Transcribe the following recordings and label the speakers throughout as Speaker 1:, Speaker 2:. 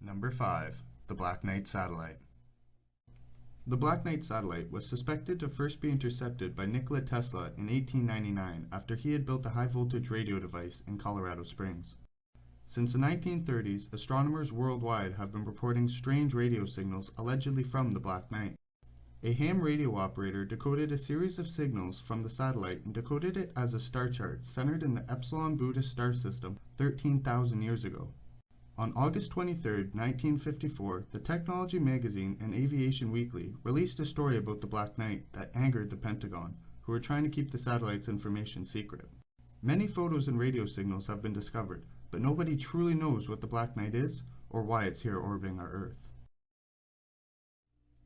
Speaker 1: Number 5. The Black Knight Satellite. The Black Knight satellite was suspected to first be intercepted by Nikola Tesla in 1899 after he had built a high-voltage radio device in Colorado Springs. Since the 1930s, astronomers worldwide have been reporting strange radio signals allegedly from the Black Knight. A ham radio operator decoded a series of signals from the satellite and decoded it as a star chart centered in the Epsilon Beta star system 13,000 years ago. On August 23, 1954, the Technology Magazine and Aviation Weekly released a story about the Black Knight that angered the Pentagon, who were trying to keep the satellite's information secret. Many photos and radio signals have been discovered, but nobody truly knows what the Black Knight is or why it's here orbiting our Earth.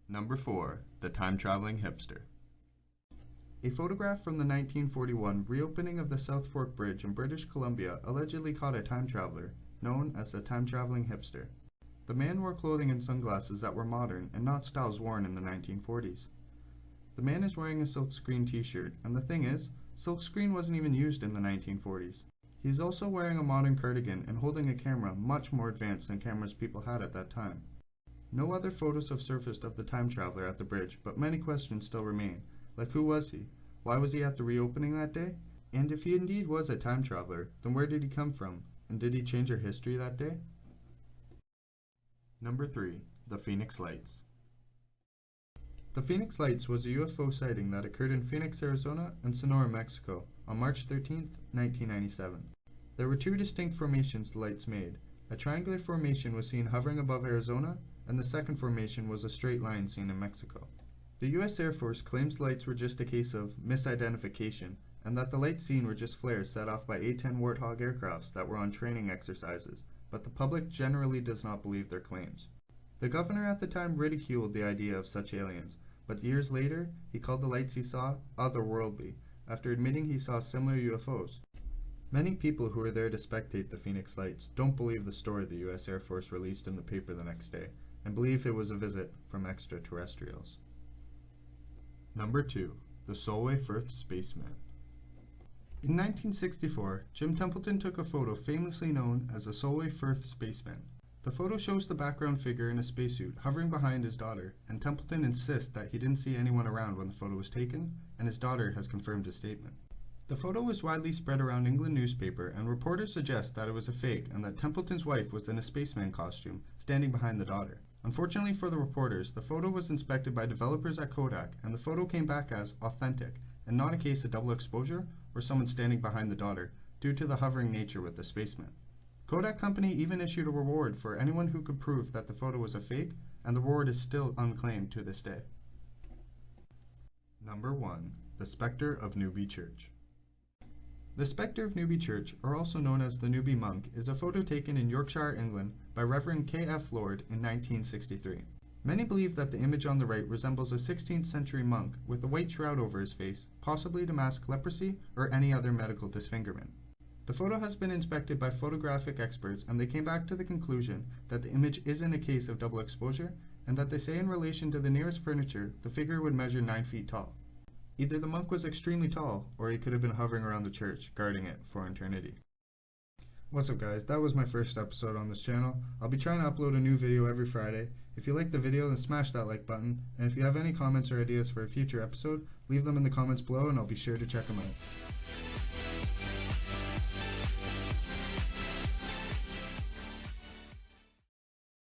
Speaker 1: Number 4. The TimeTraveling Hipster. A photograph from the 1941 reopening of the South Fork Bridge in British Columbia allegedly caught a time traveler, known as the TimeTraveling Hipster. The man wore clothing and sunglasses that were modern and not styles worn in the 1940s. The man is wearing a silkscreen t-shirt, and the thing is, silkscreen wasn't even used in the 1940s. He is also wearing a modern cardigan and holding a camera much more advanced than cameras people had at that time. No other photos have surfaced of the time traveler at the bridge, but many questions still remain, like who was he? Why was he at the reopening that day? And if he indeed was a time traveler, then where did he come from? And did he change our history that day? Number 3. The Phoenix Lights. The Phoenix Lights was a UFO sighting that occurred in Phoenix, Arizona and Sonora, Mexico on March 13, 1997. There were two distinct formations the lights made. A triangular formation was seen hovering above Arizona, and the second formation was a straight line seen in Mexico. The U.S. Air Force claims the lights were just a case of misidentification, and that the lights seen were just flares set off by A-10 Warthog aircrafts that were on training exercises, but the public generally does not believe their claims. The governor at the time ridiculed the idea of such aliens, but years later, he called the lights he saw otherworldly, after admitting he saw similar UFOs. Many people who were there to spectate the Phoenix Lights don't believe the story the U.S. Air Force released in the paper the next day, and believe it was a visit from extraterrestrials. Number 2. The Solway Firth Spaceman. In 1964, Jim Templeton took a photo famously known as the Solway Firth Spaceman. The photo shows the background figure in a spacesuit hovering behind his daughter, and Templeton insists that he didn't see anyone around when the photo was taken, and his daughter has confirmed his statement. The photo was widely spread around England newspaper, and reporters suggest that it was a fake and that Templeton's wife was in a spaceman costume, standing behind the daughter. Unfortunately for the reporters, the photo was inspected by developers at Kodak, and the photo came back as authentic, and not a case of double exposure or someone standing behind the daughter, due to the hovering nature with the spaceman. Kodak Company even issued a reward for anyone who could prove that the photo was a fake, and the reward is still unclaimed to this day. Number 1. The Spectre of Newbie Church. The Spectre of Newbie Church, or also known as the Newbie Monk, is a photo taken in Yorkshire, England by Reverend K.F. Lord in 1963. Many believe that the image on the right resembles a 16th century monk with a white shroud over his face, possibly to mask leprosy or any other medical disfigurement. The photo has been inspected by photographic experts, and they came back to the conclusion that the image isn't a case of double exposure, and that they say in relation to the nearest furniture, the figure would measure 9 feet tall. Either the monk was extremely tall, or he could have been hovering around the church, guarding it for eternity. What's up guys, that was my first episode on this channel. I'll be trying to upload a new video every Friday. If you liked the video, then smash that like button, and if you have any comments or ideas for a future episode, leave them in the comments below and I'll be sure to check them out.